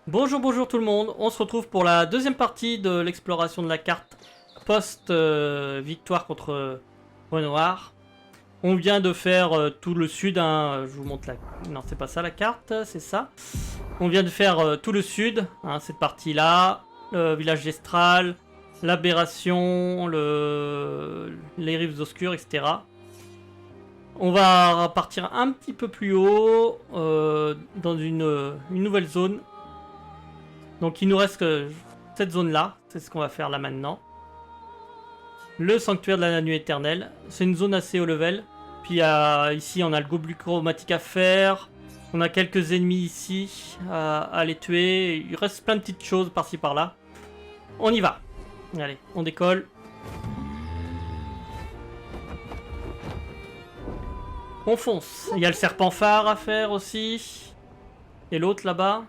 Bonjour, bonjour tout le monde. On se retrouve pour la deuxième partie de l'exploration de la carte post-victoire contre Renoir. On vient de faire tout le sud, hein. Je vous montre la... Non, c'est pas ça la carte, c'est ça. On vient de faire tout le sud, hein, cette partie-là. Le village d'Estral, l'aberration, les rives obscures, etc. On va partir un petit peu plus haut, dans une nouvelle zone. Donc il nous reste que cette zone-là, c'est ce qu'on va faire là maintenant. Le sanctuaire de la nuit éternelle, c'est une zone assez haut level. Puis ici on a le gobelin chromatique à faire. On a quelques ennemis ici à les tuer. Il reste plein de petites choses par-ci par-là. On y va. Allez, on décolle. On fonce. Il y a le serpent phare à faire aussi. Et l'autre là-bas.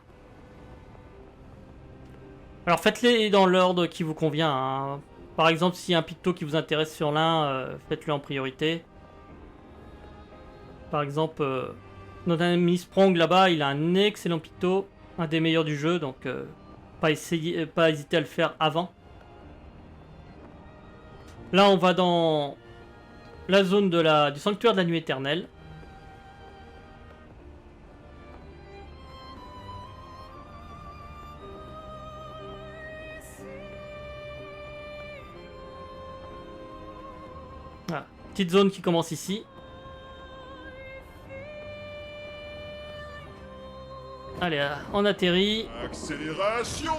Alors faites-les dans l'ordre qui vous convient, hein. Par exemple, s'il y a un picto qui vous intéresse sur l'un, faites-le en priorité. Par exemple, notre ami Sprong là-bas, il a un excellent picto, un des meilleurs du jeu, donc pas hésiter à le faire avant. Là, on va dans la zone du sanctuaire de la nuit éternelle. Voilà. Petite zone qui commence ici. Allez, on atterrit. Accélération.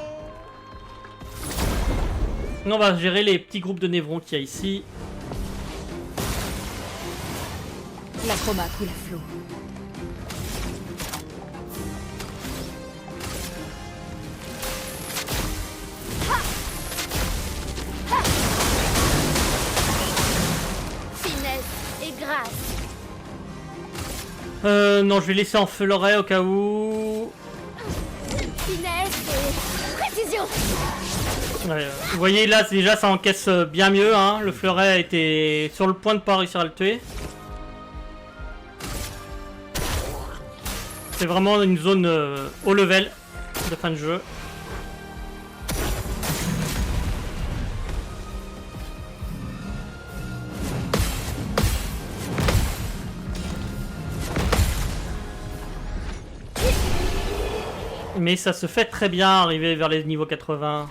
On va gérer les petits groupes de névrons qu'il y a ici. La chroma coule à flot. Finesse et grâce. Non, je vais laisser en fleuret au cas où. Finesse et précision. Ouais, vous voyez là, déjà ça encaisse bien mieux, hein. Le fleuret était sur le point de pas réussir à le tuer. C'est vraiment une zone haut level de fin de jeu. Mais ça se fait très bien arriver vers les niveaux 80.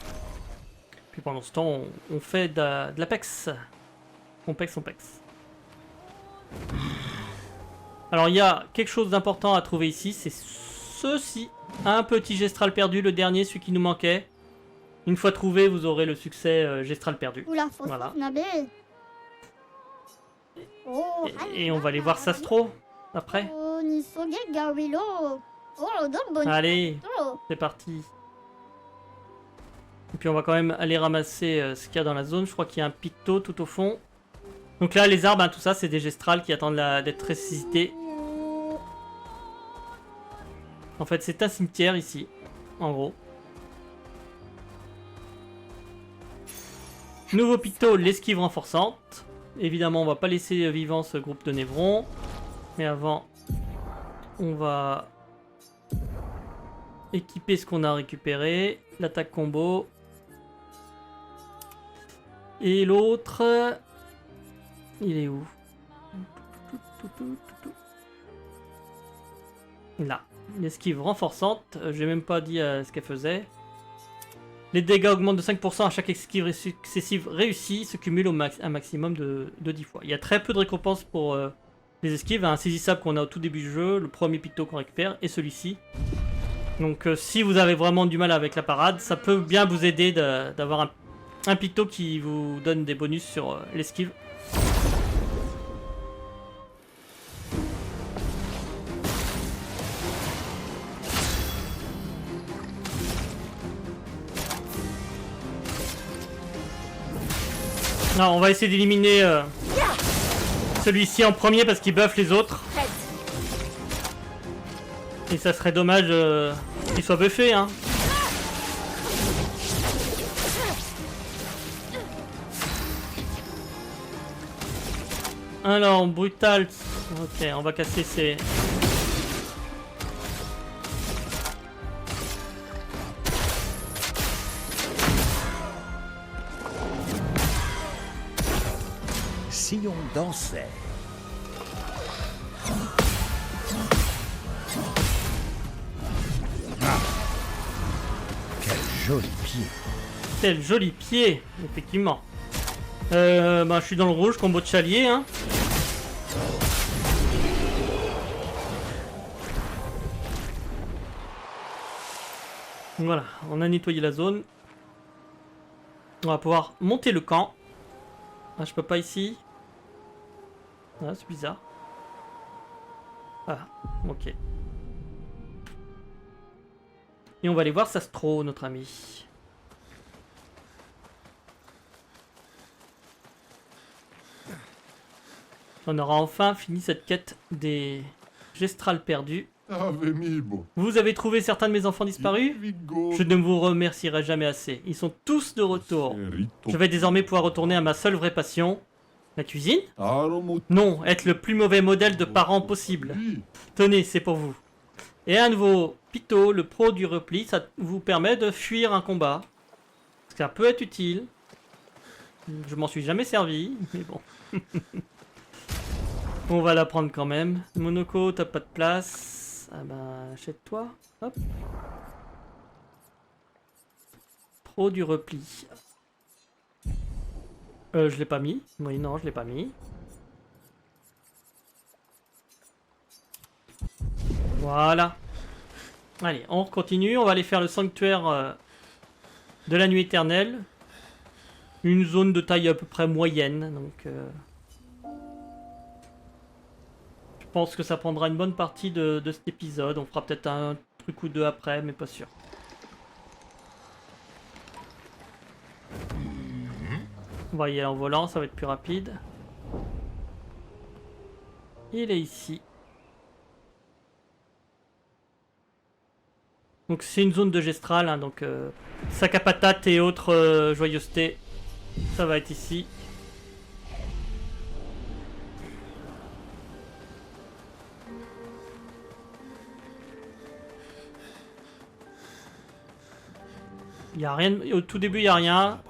Puis pendant ce temps, on fait de l'Apex. On pex. Alors il y a quelque chose d'important à trouver ici, c'est ceci. Un petit gestral perdu, le dernier, celui qui nous manquait. Une fois trouvé, vous aurez le succès gestral perdu. Oula, faut Voilà. se Oh, Et on va aller voir Sastro après. Oh, Nisoge Gawilo. Oh, bon. Allez, c'est parti. Et puis on va quand même aller ramasser ce qu'il y a dans la zone. Je crois qu'il y a un picto tout au fond. Donc là, les arbres, hein, tout ça, c'est des gestrals qui attendent d'être ressuscités. En fait, c'est un cimetière ici, en gros. Nouveau picto, l'esquive renforçante. Évidemment, on va pas laisser vivant ce groupe de névrons. Mais avant, on va équiper ce qu'on a récupéré. L'attaque combo. Et l'autre... Il est où? Là. L'esquive renforçante. J'ai même pas dit ce qu'elle faisait. Les dégâts augmentent de 5% à chaque esquive successive réussie. Se cumulent un maximum de 10 fois. Il y a très peu de récompenses pour les esquives. Un saisissable qu'on a au tout début du jeu. Le premier picto qu'on récupère. Et celui-ci. Donc si vous avez vraiment du mal avec la parade, ça peut bien vous aider d'avoir un picto qui vous donne des bonus sur l'esquive. Non, on va essayer d'éliminer celui-ci en premier parce qu'il buffe les autres. Prête. Et ça serait dommage qu'il soit buffé, hein. Alors, brutal. Ok, on va casser ces... sillon dansait. Ah. Quel joli pied. Quel joli pied, effectivement. Bah, je suis dans le rouge, combo de chalier, hein. Voilà, on a nettoyé la zone. On va pouvoir monter le camp. Ah, je peux pas ici. Ah, c'est bizarre. Ah, ok. Et on va aller voir Sastro, notre ami. On aura enfin fini cette quête des gestrales perdus. Vous avez trouvé certains de mes enfants disparus? Je ne vous remercierai jamais assez. Ils sont tous de retour. Je vais désormais pouvoir retourner à ma seule vraie passion. La cuisine? Non, être le plus mauvais modèle de parent possible. Tenez, c'est pour vous. Et à nouveau, Pito, le pro du repli, ça vous permet de fuir un combat. Ça peut être utile. Je m'en suis jamais servi, mais bon. On va la prendre quand même. Monoko, t'as pas de place. Ah bah, achète-toi. Hop. Pro du repli. Je l'ai pas mis. Oui, non, je l'ai pas mis. Voilà. Allez, on continue. On va aller faire le sanctuaire de la nuit éternelle. Une zone de taille à peu près moyenne. Donc, je pense que ça prendra une bonne partie de cet épisode. On fera peut-être un truc ou deux après, mais pas sûr. On va y aller en volant, ça va être plus rapide. Il est ici. Donc c'est une zone de Gestral, hein, donc sac à patates et autres joyeusetés. Ça va être ici. Il n'y a rien, au tout début il n'y a rien.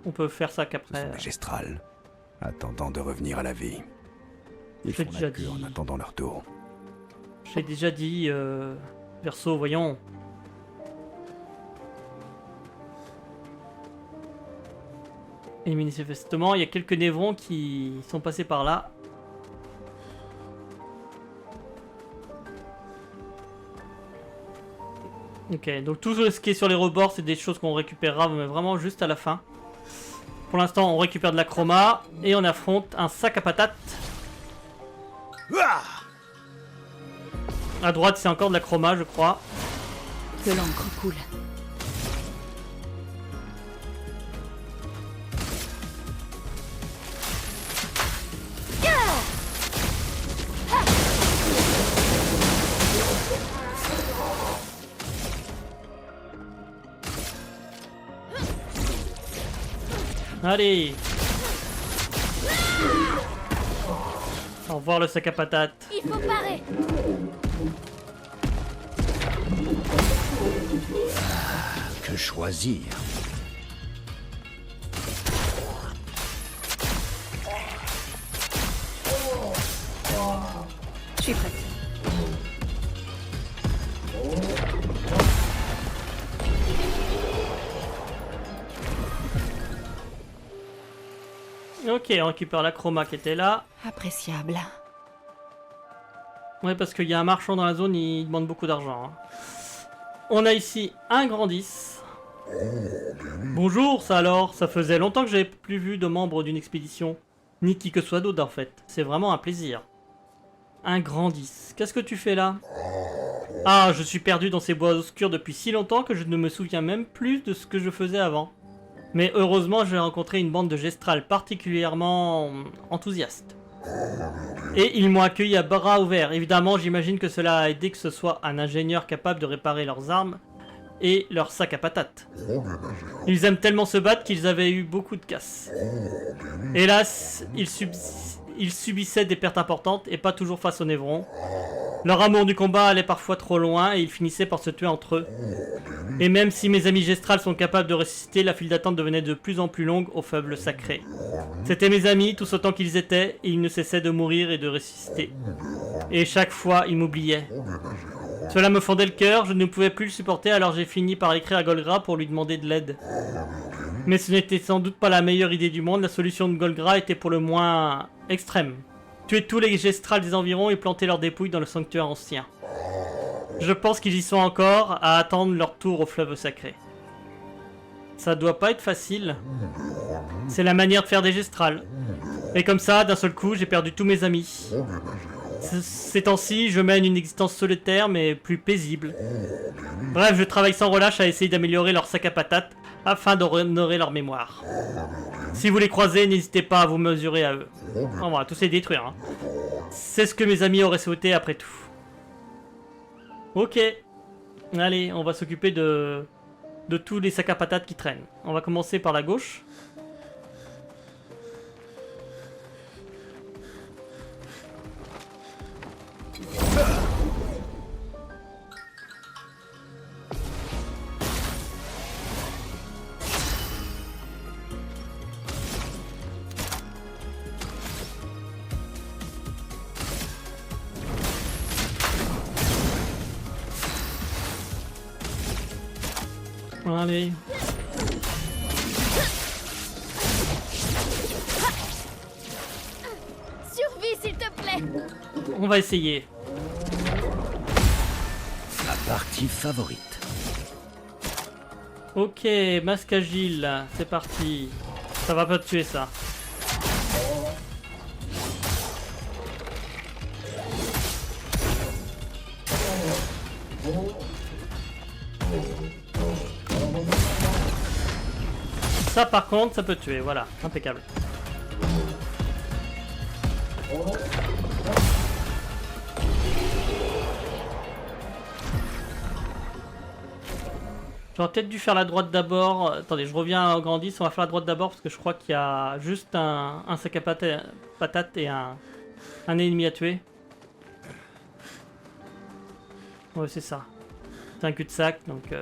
On peut faire ça qu'après. Gestral, attendant de revenir à la vie. Ils font la queue en attendant leur tour. J'ai déjà dit, Verseau, voyons. Et manifestement, il y a quelques névrons qui sont passés par là. Ok, donc tout ce qui est sur les rebords, c'est des choses qu'on récupérera, mais vraiment juste à la fin. Pour l'instant, on récupère de la chroma et on affronte un sac à patates. À droite, c'est encore de la chroma, je crois. Que l'encre coule. Allez. Au revoir le sac à patates. Il faut parer. Que choisir? Je suis prête. Ok, on récupère la chroma qui était là. Appréciable. Ouais, parce qu'il y a un marchand dans la zone, il demande beaucoup d'argent. Hein. On a ici un grand 10. Bonjour, ça alors. Ça faisait longtemps que j'avais plus vu de membres d'une expédition. Ni qui que soit d'autre en fait. C'est vraiment un plaisir. Un grand 10. Qu'est-ce que tu fais là? Ah, je suis perdu dans ces bois obscurs depuis si longtemps que je ne me souviens même plus de ce que je faisais avant. Mais heureusement, j'ai rencontré une bande de gestrales particulièrement enthousiastes. Et ils m'ont accueilli à bras ouverts. Évidemment, j'imagine que cela a aidé que ce soit un ingénieur capable de réparer leurs armes et leurs sacs à patates. Ils aiment tellement se battre qu'ils avaient eu beaucoup de casses. Hélas, ils subissaient des pertes importantes et pas toujours face aux névrons. Leur amour du combat allait parfois trop loin et ils finissaient par se tuer entre eux. Et même si mes amis gestrales sont capables de ressusciter, la file d'attente devenait de plus en plus longue au faible sacré. C'étaient mes amis, tous autant qu'ils étaient, et ils ne cessaient de mourir et de ressusciter. Et chaque fois, ils m'oubliaient. Cela me fendait le cœur, je ne pouvais plus le supporter, alors j'ai fini par écrire à Golgra pour lui demander de l'aide. Mais ce n'était sans doute pas la meilleure idée du monde, la solution de Golgra était pour le moins extrême. Tuer tous les gestrales des environs et planter leurs dépouilles dans le sanctuaire ancien. Je pense qu'ils y sont encore, à attendre leur tour au fleuve sacré. Ça doit pas être facile. C'est la manière de faire des gestrales. Et comme ça, d'un seul coup, j'ai perdu tous mes amis. Ces temps-ci, je mène une existence solitaire mais plus paisible. Bref, je travaille sans relâche à essayer d'améliorer leur sac à patates afin d'honorer leur mémoire. Si vous les croisez, n'hésitez pas à vous mesurer à eux. On va tous les détruire. Hein. C'est ce que mes amis auraient souhaité après tout. Ok. Allez, on va s'occuper de tous les sacs à patates qui traînent. On va commencer par la gauche. Allez. Survie, s'il te plaît. On va essayer. Ma partie favorite. Ok, masque agile, c'est parti. Ça va pas te tuer ça. Ça par contre, ça peut tuer, voilà, impeccable. J'aurais peut-être dû faire la droite d'abord. Attendez, je reviens au Grandis, on va faire la droite d'abord parce que je crois qu'il y a juste un sac à patates et un ennemi à tuer. Ouais, c'est ça. C'est un cul-de-sac, donc...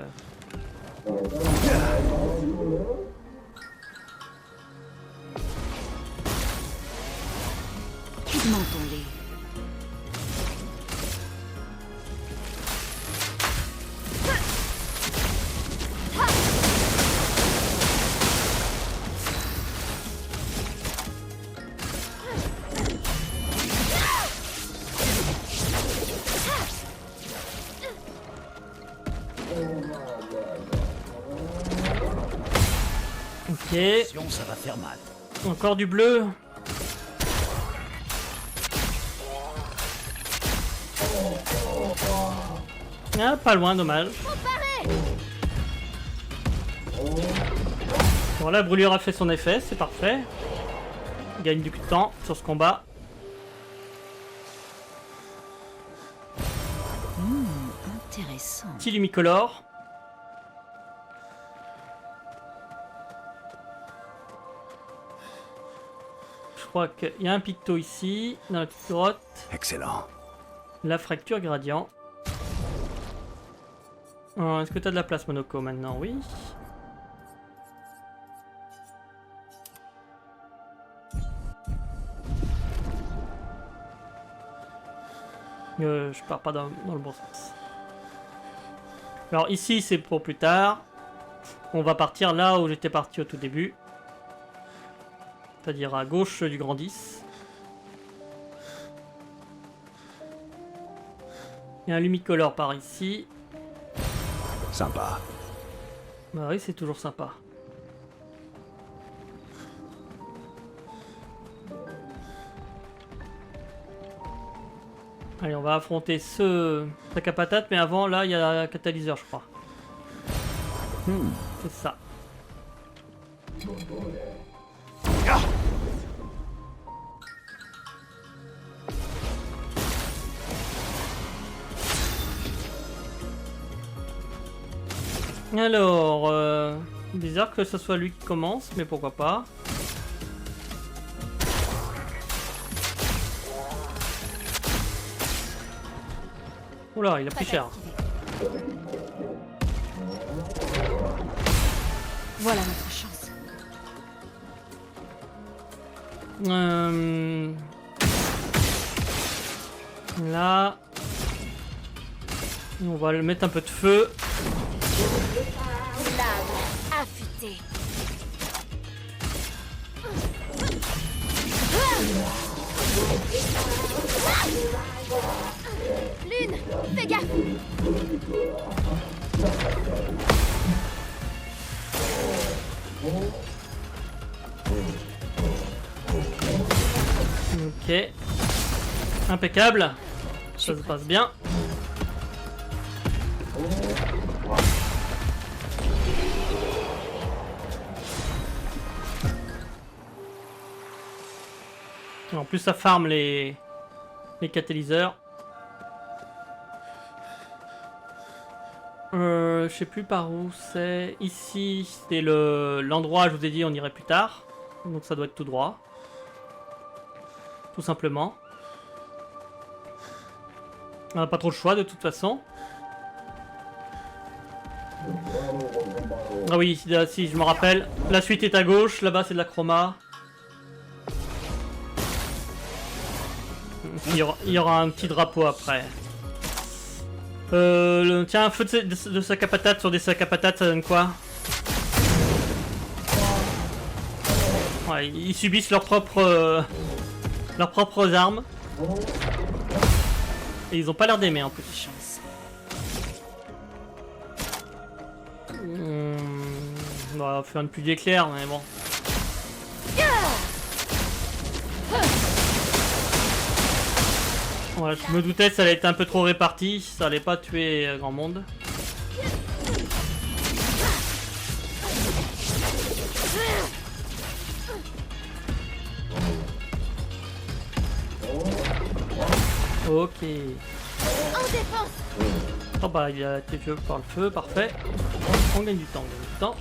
Pigmentons-les. Ok. Ça va faire mal. Encore du bleu. Ah, pas loin, dommage. Bon, la brûlure a fait son effet, c'est parfait. Il gagne du temps sur ce combat. Intéressant. Petit lumicolore. Je crois qu'il y a un picto ici, dans la petite grotte. Excellent. La fracture gradient. Est-ce que tu as de la place, Monoko, maintenant? Oui. Je pars pas dans le bon sens. Alors ici, c'est pour plus tard. On va partir là où j'étais parti au tout début. C'est-à-dire à gauche du Grand 10. Il y a un lumicolore par ici. Sympa. Bah oui, c'est toujours sympa. Allez, on va affronter ce sac à patates, mais avant, là, il y a un catalyseur, je crois. C'est ça. Alors, bizarre que ce soit lui qui commence, mais pourquoi pas. Oula, il a pris cher. Voilà notre chance. Là. On va le mettre un peu de feu. Lame affûtée. Lune, fais gaffe. Ok. Impeccable. Ça se passe bien. En plus ça farm les catalyseurs. Je sais plus par où c'est. Ici c'est l'endroit, je vous ai dit on irait plus tard. Donc ça doit être tout droit. Tout simplement. On n'a pas trop le choix de toute façon. Ah oui, si je me rappelle. La suite est à gauche, là-bas c'est de la chroma. Il y aura un petit drapeau après. Tiens, un feu de sac à patates sur des sacs à patates, ça donne quoi? Ouais, ils subissent leurs propres armes. Et ils ont pas l'air d'aimer en plus. On va faire une pluie d'éclairs, mais bon. Ouais, je me doutais que ça allait être un peu trop réparti, ça allait pas tuer grand monde. Ok. Oh bah il a été tué par le feu, parfait. On gagne du temps, on gagne du temps.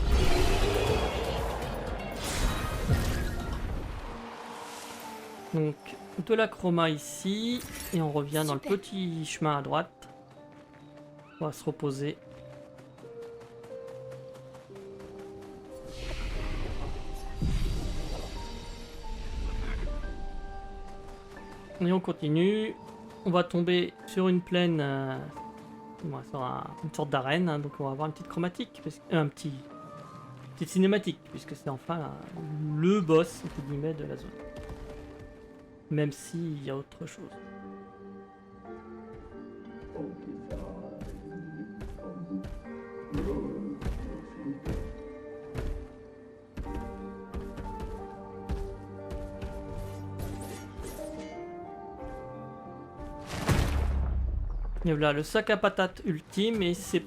Donc de la chroma ici, et on revient dans le petit chemin à droite. On va se reposer. Et on continue. On va tomber sur une plaine, sur une sorte d'arène, hein, donc on va avoir une petite chromatique, petite cinématique, puisque c'est enfin le boss entre guillemets de la zone. Même s'il y a autre chose. Et voilà le sac à patates ultime, et c'est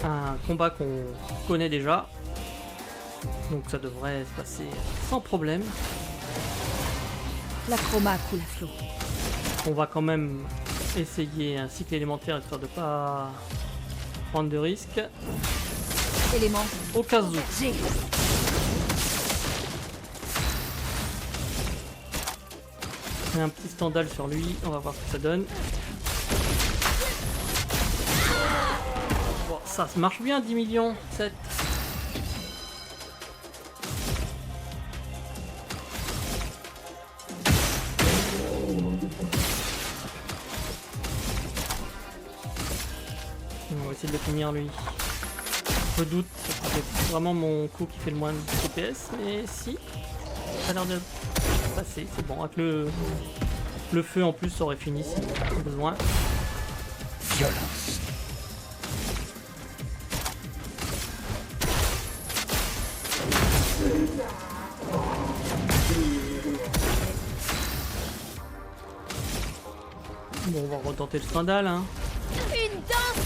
un combat qu'on connaît déjà. Donc ça devrait se passer sans problème. La chroma coule à flot. On va quand même essayer un cycle élémentaire histoire de pas prendre de risques. Élément. Au cas où. G. Il y a un petit standal sur lui, on va voir ce que ça donne. Bon, ça marche bien, 10 millions, 7. On va essayer de le finir lui. Je doute, c'est vraiment mon coup qui fait le moins de DPS, mais si, ça a l'air de passer, c'est bon. Avec le feu en plus, ça aurait fini si besoin. Violence. Bon, on va retenter le scandale, hein. Une danse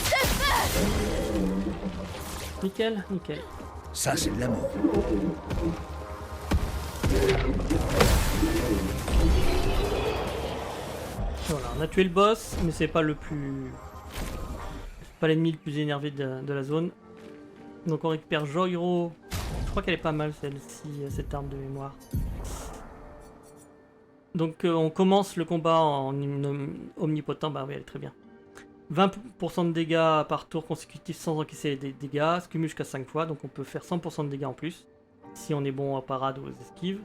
de feu. Nickel, nickel. Ça, c'est de l'amour. Voilà, on a tué le boss, mais c'est pas le plus... C'est pas l'ennemi le plus énervé de la zone. Donc on récupère Joyro. Je crois qu'elle est pas mal celle-ci, cette arme de mémoire. Donc on commence le combat en omnipotent, bah oui, elle est très bien. 20% de dégâts par tour consécutif sans encaisser des dégâts, se cumule jusqu'à 5 fois, donc on peut faire 100% de dégâts en plus, si on est bon en parade ou aux esquives.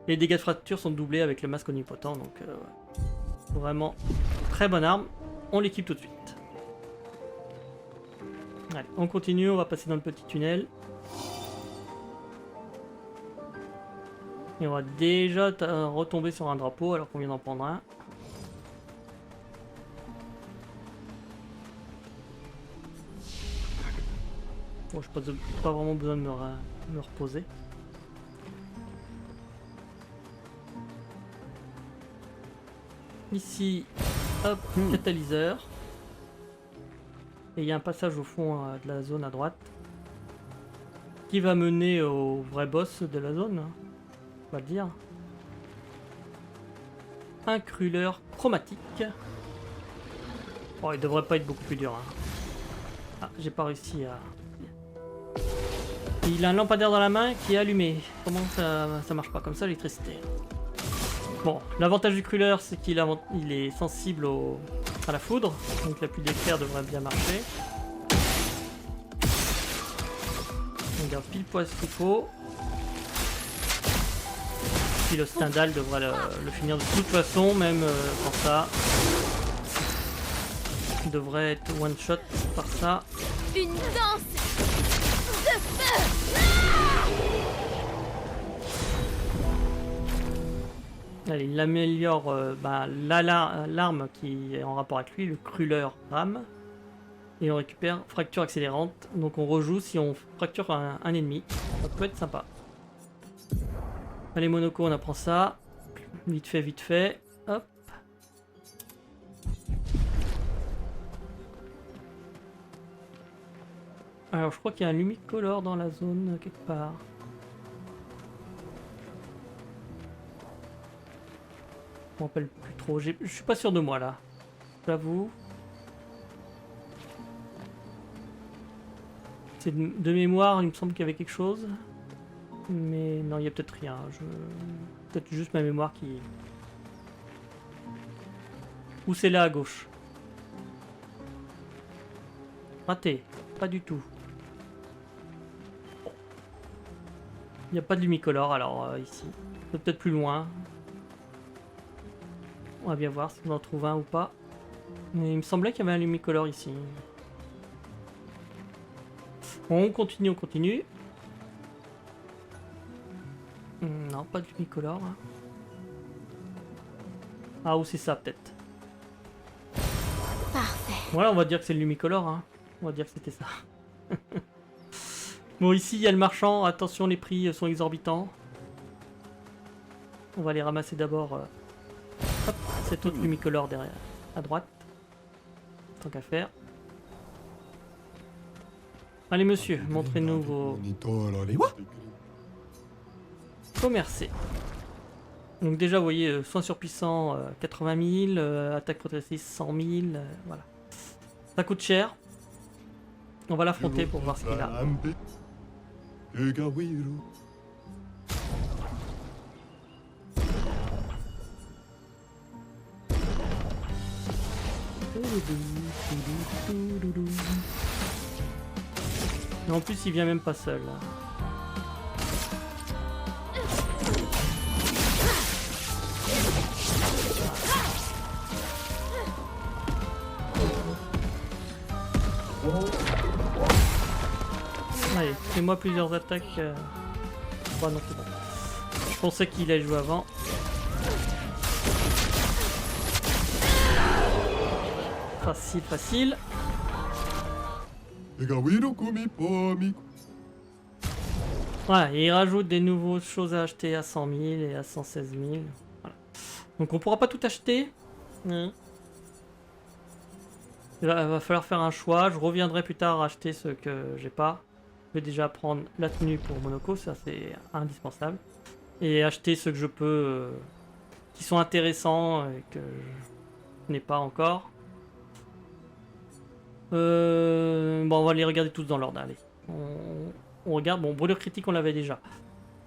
Les dégâts de fracture sont doublés avec le masque omnipotent, donc vraiment très bonne arme, on l'équipe tout de suite. Allez, on continue, on va passer dans le petit tunnel. Et on va déjà retomber sur un drapeau alors qu'on vient d'en prendre un. Bon, je n'ai pas vraiment besoin de me reposer. Ici, hop, catalyseur. Et il y a un passage au fond de la zone à droite qui va mener au vrai boss de la zone, on va le dire. Un crûleur chromatique. Oh, il devrait pas être beaucoup plus dur. Hein. Ah, j'ai pas réussi à... Il a un lampadaire dans la main qui est allumé. Comment ça marche pas comme ça, l'électricité? Bon, l'avantage du crûleur, c'est qu'il est sensible à la foudre, donc la pluie d'éclair devrait bien marcher. On garde pile poil ce qu'il faut. Puis le Stendhal devrait le finir de toute façon, même quand ça devrait être one shot par ça. Une danse de feu. Allez, il améliore l'arme qui est en rapport avec lui, le crûleur rame. Et on récupère fracture accélérante. Donc on rejoue si on fracture un ennemi. Ça peut être sympa. Allez, Monoko, on apprend ça. Vite fait, vite fait. Hop. Alors je crois qu'il y a un lumicolore dans la zone quelque part. Je m'en rappelle plus trop. Je suis pas sûr de moi là. J'avoue. C'est de mémoire, il me semble qu'il y avait quelque chose. Mais non, il y a peut-être rien. Peut-être juste ma mémoire qui... Ou c'est là à gauche. Raté. Pas du tout. Il n'y a pas de lumicolore alors ici. C'est peut-être plus loin. On va bien voir si on en trouve un ou pas. Mais il me semblait qu'il y avait un lumicolore ici. On continue, on continue. Non, pas de lumicolore. Ah, ou c'est ça peut-être. Parfait. Voilà, on va dire que c'est le lumicolore. Hein. On va dire que c'était ça. Bon, ici il y a le marchand. Attention, les prix sont exorbitants. On va les ramasser d'abord. Hop, cet autre lumicolore derrière, à droite. Tant qu'à faire. Allez monsieur, montrez-nous vos... Commercer. Donc déjà vous voyez, soins surpuissants 80 000, attaque protectrice 100 000, voilà. Ça coûte cher. On va l'affronter pour voir ce qu'il a. Et en plus il vient même pas seul. Allez, fais-moi plusieurs attaques. Bah non, c'est bon. Je pensais qu'il allait jouer avant. Facile, facile. Voilà, et il rajoute des nouvelles choses à acheter à 100 000 et à 116 000. Voilà. Donc on pourra pas tout acheter. Il va falloir faire un choix. Je reviendrai plus tard acheter ce que j'ai pas. Je vais déjà prendre la tenue pour Monoko, ça c'est indispensable. Et acheter ceux que je peux, qui sont intéressants et que je n'ai pas encore. Bon, on va les regarder tous dans l'ordre. Allez, on regarde. Bon, brûlure critique, on l'avait déjà.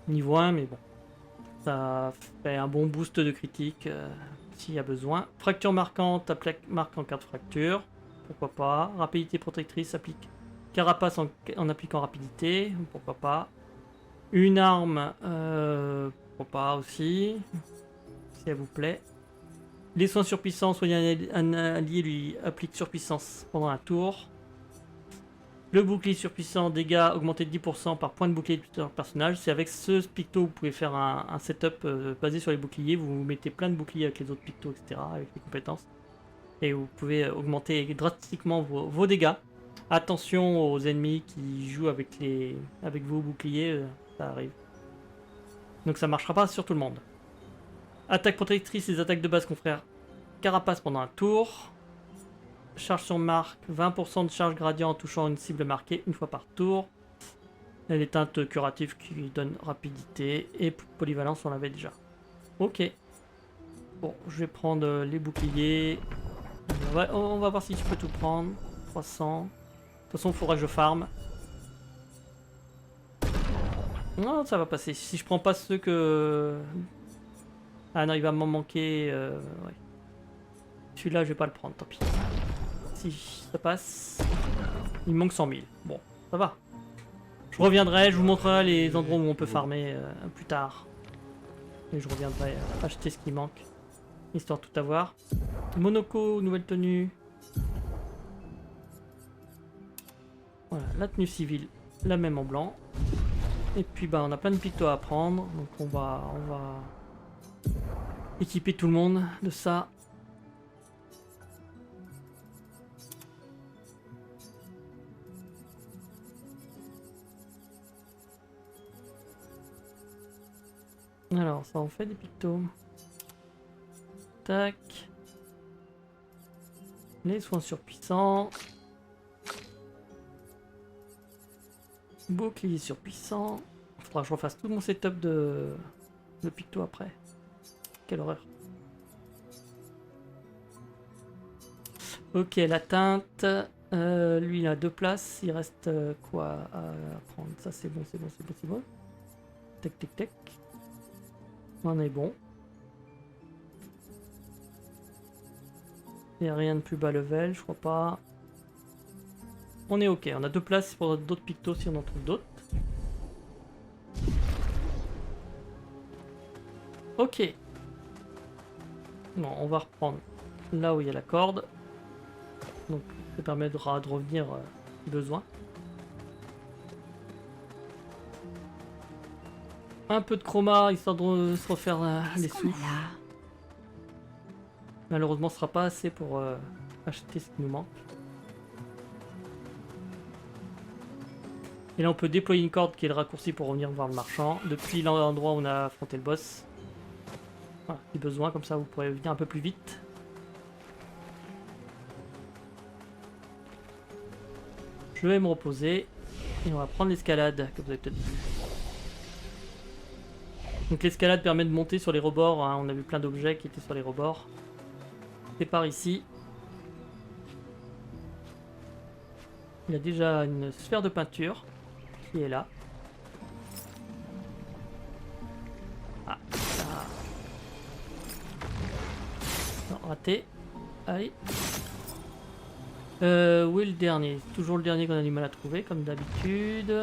Niveau 1, mais bon. ça fait un bon boost de critique s'il y a besoin. Fracture marquante, marque en carte fracture. Pourquoi pas. Rapidité protectrice, applique carapace en appliquant rapidité. Pourquoi pas. Une arme, pourquoi pas aussi. Si elle vous plaît. Les soins surpuissants, soigner un allié lui applique surpuissance pendant un tour. Le bouclier surpuissant, dégâts augmentés de 10% par point de bouclier de plusieurs personnages. C'est avec ce picto, vous pouvez faire un setup basé sur les boucliers. Vous mettez plein de boucliers avec les autres pictos, etc. Avec les compétences. Et vous pouvez augmenter drastiquement vos dégâts. Attention aux ennemis qui jouent avec vos boucliers, ça arrive. Donc ça marchera pas sur tout le monde. Attaque protectrice, les attaques de base confrères. Carapace pendant un tour. Charge sur marque, 20% de charge gradient en touchant une cible marquée une fois par tour. Et les teintes curatives qui donnent rapidité. Et polyvalence, on l'avait déjà. Ok. Bon, je vais prendre les boucliers. On va voir si je peux tout prendre. 300. De toute façon, il faudra que je farm. Non, ça va passer. Si je prends pas ceux que... Ah non, il va m'en manquer... Ouais. Celui-là, je vais pas le prendre, tant pis. Si ça passe... Il me manque 100 000. Bon, ça va. Je reviendrai, je vous montrerai les endroits où on peut farmer plus tard. Et je reviendrai acheter ce qui manque. Histoire de tout avoir. Monaco, nouvelle tenue. Voilà, la tenue civile, la même en blanc. Et puis bah on a plein de pictos à prendre. Donc on va équiper tout le monde de ça. Alors ça en fait des pictos. Tac. Les soins surpuissants. Bouclier surpuissant. Faudra que je refasse tout mon setup de picto après. Quelle horreur. Ok, la teinte. Lui il a 2 places. Il reste quoi à prendre? Ça c'est bon, c'est bon, c'est bon, c'est bon. Tac, tac, tac. On est bon. Il n'y a rien de plus bas level, je crois pas. On est ok, on a 2 places pour d'autres pictos si on en trouve d'autres. Ok. Bon, on va reprendre là où il y a la corde. Donc ça permettra de revenir si besoin. Un peu de chroma histoire de se refaire les sous. Malheureusement ce sera pas assez pour acheter ce qui nous manque. Et là on peut déployer une corde qui est le raccourci pour revenir voir le marchand depuis l'endroit où on a affronté le boss. Voilà, si besoin, comme ça vous pourrez venir un peu plus vite. Je vais me reposer et on va prendre l'escalade que vous avez peut-être vu. Donc l'escalade permet de monter sur les rebords, hein. On a vu plein d'objets qui étaient sur les rebords. C'est par ici. Il y a déjà une sphère de peinture qui est là. Ah, ça... Non, raté. Allez. Où est le dernier? Toujours le dernier qu'on a du mal à trouver, comme d'habitude.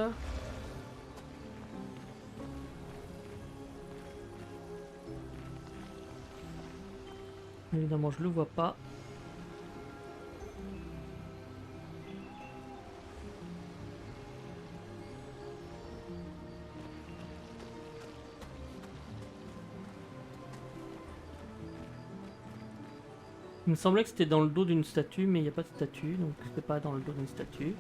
Évidemment, je le vois pas. Il me semblait que c'était dans le dos d'une statue, mais il n'y a pas de statue, donc c'est pas dans le dos d'une statue.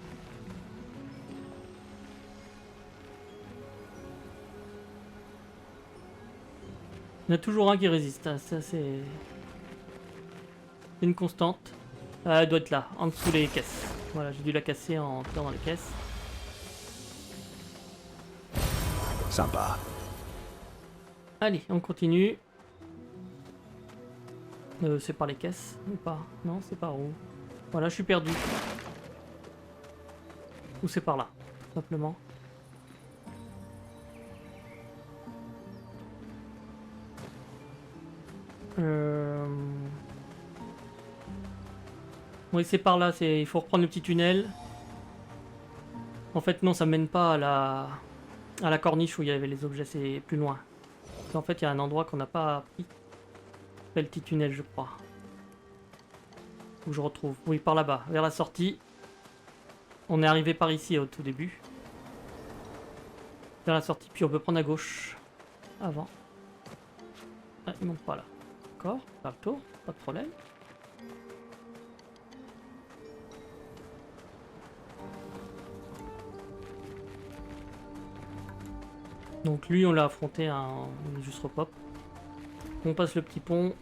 Il y en a toujours un qui résiste, hein. Ça c'est une constante. Ah, elle doit être là, en dessous des caisses. Voilà, j'ai dû la casser en entrant dans les caisses. Sympa. Allez, on continue. C'est par les caisses ou pas? Non, c'est par où? Voilà, je suis perdu. Ou c'est par là, tout simplement. Oui, c'est par là, il faut reprendre le petit tunnel. En fait, non, ça mène pas à la corniche où il y avait les objets, c'est plus loin. En fait, il y a un endroit qu'on n'a pas pris. C'est le petit tunnel, je crois. Où je retrouve. Oui, par là-bas, vers la sortie. On est arrivé par ici au tout début. Vers la sortie, puis on peut prendre à gauche. Avant. Ah, il monte pas là. D'accord, faire le tour, pas de problème. Donc lui, on l'a affronté, on est juste repop. On passe le petit pont.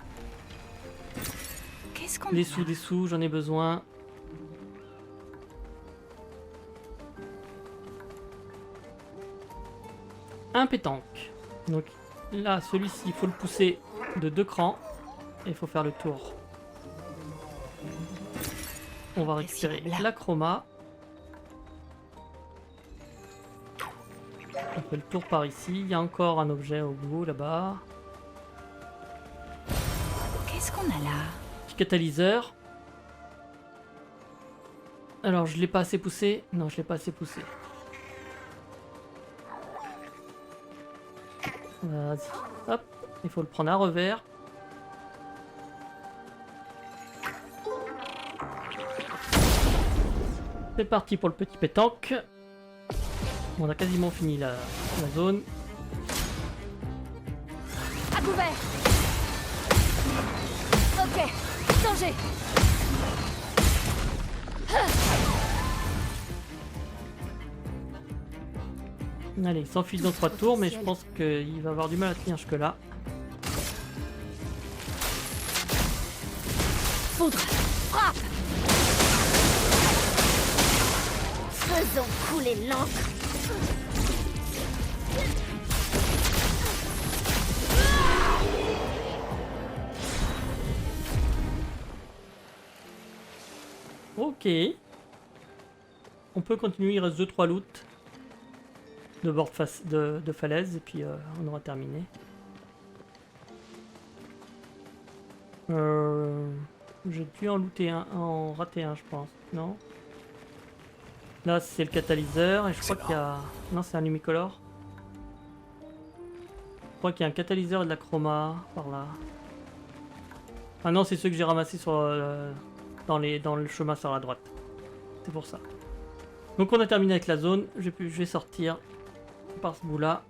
Qu'est-ce qu'on Des sous, j'en ai besoin. Un pétanque. Donc là, celui-ci, il faut le pousser de 2 crans. Et il faut faire le tour. On va récupérer la chroma. On fait le tour par ici. Il y a encore un objet au bout là-bas. Qu'est-ce qu'on a là? Petit catalyseur. Alors, je l'ai pas assez poussé. Non, je l'ai pas assez poussé. Vas-y. Hop. Il faut le prendre à revers. C'est parti pour le petit pétanque. On a quasiment fini la zone. À couvert. Ok, danger. Allez, il s'enfuit dans 3 tours, mais je pense qu'il va avoir du mal à tenir jusque là. Foudre, frappe. Faisons couler l'encre. Ok. On peut continuer, il reste 2-3 loots de bord de falaise et puis on aura terminé. J'ai dû en looter un, en rater un je pense, non? Là c'est le catalyseur et je crois qu'il y a... Non, c'est un humicolore. Je crois qu'il y a un catalyseur et de la chroma par là. Ah non, c'est ceux que j'ai ramassés sur, dans le chemin sur la droite. C'est pour ça. Donc on a terminé avec la zone. Je vais sortir par ce bout là.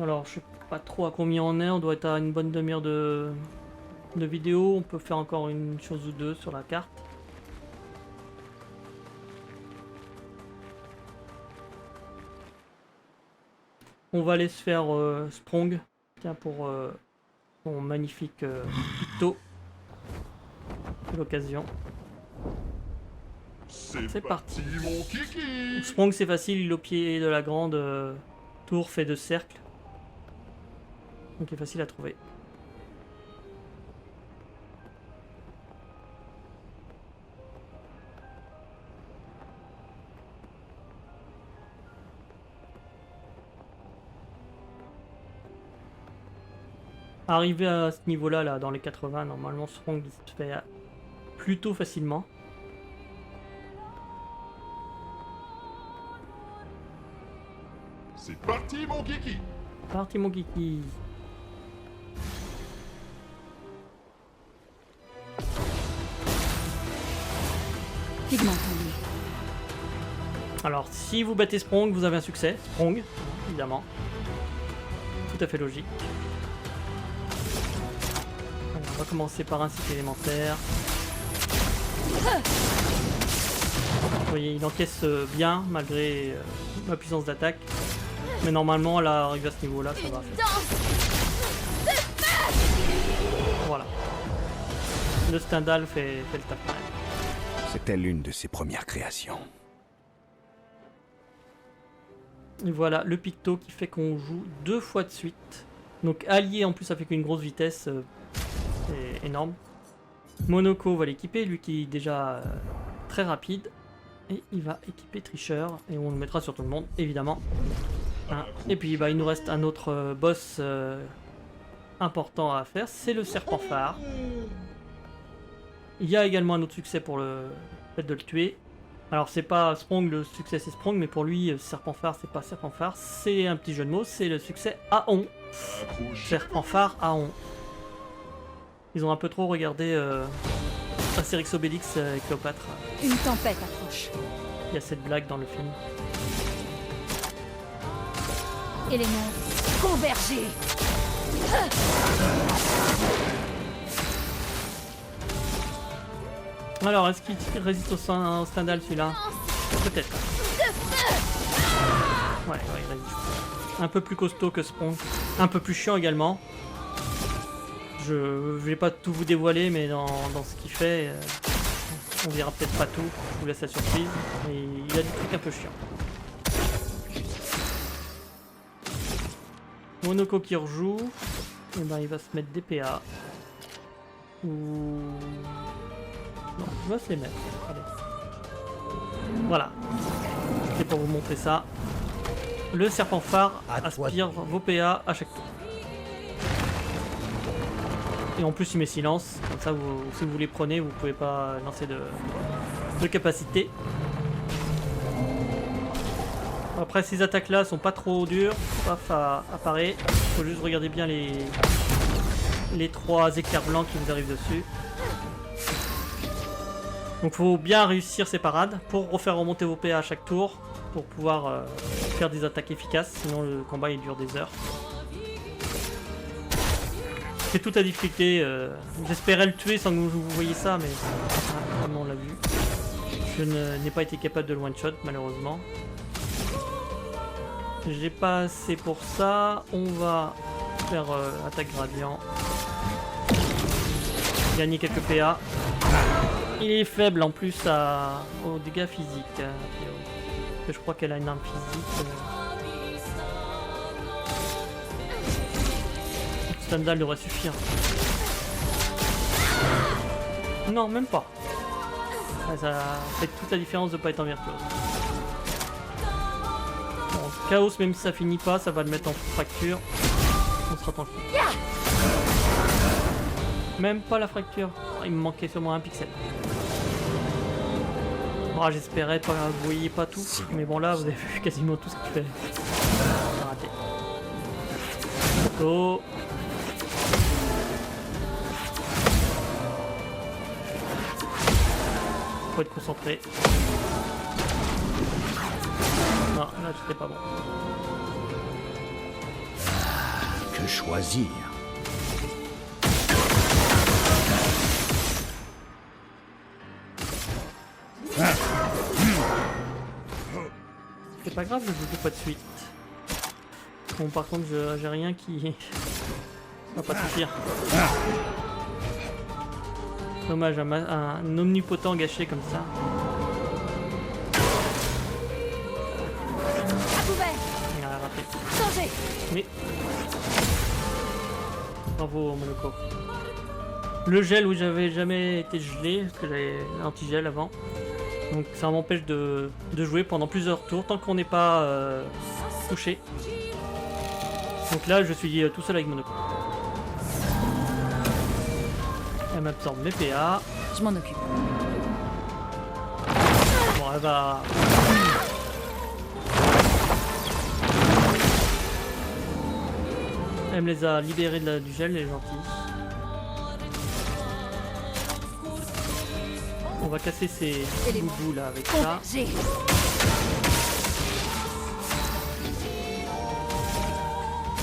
Alors je sais pas trop à combien on est. On doit être à une bonne demi-heure de vidéo. On peut faire encore une chose ou deux sur la carte. On va aller se faire Sprong. Tiens, pour mon magnifique picto. De l'occasion. C'est parti. Mon kiki. Sprong c'est facile, il est au pied de la grande tour fait de cercles. Donc il est facile à trouver. Arrivé à ce niveau-là, là, dans les 80, normalement Sprong il se fait plutôt facilement. C'est parti mon kiki. Parti mon kiki. Pigment tendu. Alors si vous battez Sprong, vous avez un succès. Sprong, évidemment. Tout à fait logique. Alors, on va commencer par un site élémentaire. Vous voyez, il encaisse bien malgré ma puissance d'attaque. Mais normalement, là, arrivé à ce niveau-là, ça va. Voilà. Le Stendhal fait le taf quand même. C'était l'une de ses premières créations. Et voilà, le picto qui fait qu'on joue 2 fois de suite. Donc allié, en plus, ça fait qu'une grosse vitesse. C'est énorme. Monoko va l'équiper, lui qui est déjà très rapide. Et il va équiper Tricheur. Et on le mettra sur tout le monde, évidemment. Hein. Et puis bah, il nous reste un autre boss important à faire, c'est le serpent phare. Il y a également un autre succès pour le fait de le tuer. Alors c'est pas Sprong, le succès c'est Sprong, mais pour lui serpent phare c'est pas serpent phare, c'est un petit jeu de mots, c'est le succès Aon. Serpent phare Aon. Ils ont un peu trop regardé Astérix Obélix et Cléopâtre. Une tempête approche. Il y a cette blague dans le film. Élément. Converger. Alors, est-ce qu'il résiste au Stendhal celui-là? Peut-être. Ouais, il résiste. Un peu plus costaud que Sprong. Un peu plus chiant également. Je vais pas tout vous dévoiler, mais dans ce qu'il fait, on verra peut-être pas tout. Je vous laisse la surprise. Mais il y a des trucs un peu chiants. Monoko qui rejoue. Et ben, il va se mettre des PA. Ou... Non, il va se les mettre. Allez. Voilà. C'est pour vous montrer ça. Le serpent phare aspire vos PA à chaque tour. Et en plus il met silence. Comme ça, si vous les prenez, vous pouvez pas lancer de capacité. Après, ces attaques-là sont pas trop dures. Paf, apparaît. Il faut juste regarder bien les 3 éclairs blancs qui vous arrivent dessus. Donc faut bien réussir ces parades pour refaire remonter vos PA à chaque tour pour pouvoir faire des attaques efficaces, sinon le combat il dure des heures. C'est toute la difficulté, j'espérais le tuer sans que vous voyez ça, mais comme on l'a vu. Je n'ai pas été capable de le one shot malheureusement. J'ai pas assez pour ça, on va faire attaque gradient. Gagner quelques PA. Il est faible en plus aux dégâts physiques. Je crois qu'elle a une arme physique. Stendhal devrait suffire. Non, même pas. Ça fait toute la différence de ne pas être en virtuose. Bon, Chaos, même si ça finit pas, ça va le mettre en fracture. On sera tranquille. Même pas la fracture. Il me manquait seulement un pixel. Oh, j'espérais pas que vous voyez pas tout, mais bon là vous avez vu quasiment tout ce qu'il fait. Raté. Oh. Faut être concentré. Non, là c'était pas bon. Que choisir? C'est pas grave, je vous dis pas de suite. Bon, par contre, j'ai rien qui va pas suffire. Dommage, un omnipotent gâché comme ça. À couvert. Il a raté. Danger. Mais... Bravo, Monoko. Le gel, où j'avais jamais été gelé, parce que j'avais l'anti-gel avant. Donc ça m'empêche de jouer pendant plusieurs tours tant qu'on n'est pas touché. Donc là je suis tout seul avec Monoko. Elle m'absorbe mes PA. Je m'en occupe. Bon, elle va... Elle me les a libérés du gel, elle est gentille. On va casser ces boubous là avec ça.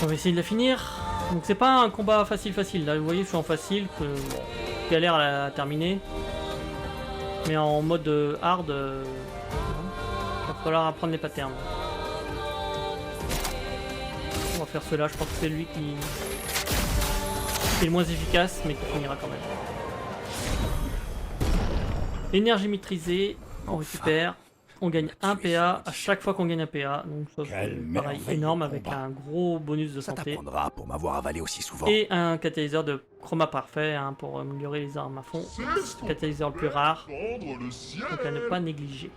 On va essayer de la finir. Donc c'est pas un combat facile. Là vous voyez je suis en facile, que bon, galère à terminer. Mais en mode hard, il va falloir apprendre les patterns. On va faire cela, je pense que c'est lui qui est le moins efficace mais qui finira quand même. Énergie maîtrisée, on récupère, on gagne un PA à chaque fois qu'on gagne un PA, donc ça c'est pareil énorme avec un gros bonus de Ça santé. t'apprendra pour m'avoir avalé aussi souvent. Et un catalyseur de chroma parfait hein, pour améliorer les armes à fond. C'est le catalyseur le plus rare, Prendre le ciel. donc à ne pas négliger.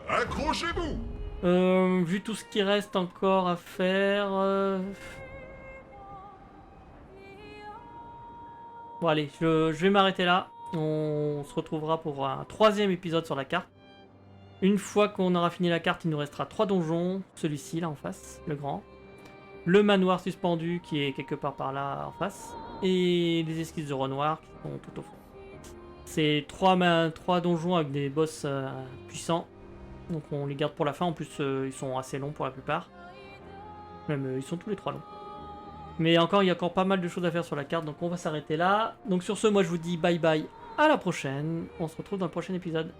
Accrochez-vous. Vu tout ce qui reste encore à faire... Bon allez, je vais m'arrêter là. On se retrouvera pour un 3e épisode sur la carte. Une fois qu'on aura fini la carte, il nous restera 3 donjons. Celui-ci là en face, le grand. Le manoir suspendu qui est quelque part par là en face. Et les esquisses de Renoir qui sont tout au fond. C'est 3 donjons avec des boss puissants. Donc on les garde pour la fin. En plus ils sont assez longs pour la plupart. Même ils sont tous les 3 longs. Mais encore, il y a encore pas mal de choses à faire sur la carte, donc on va s'arrêter là. Donc sur ce, moi je vous dis bye bye, à la prochaine. On se retrouve dans le prochain épisode.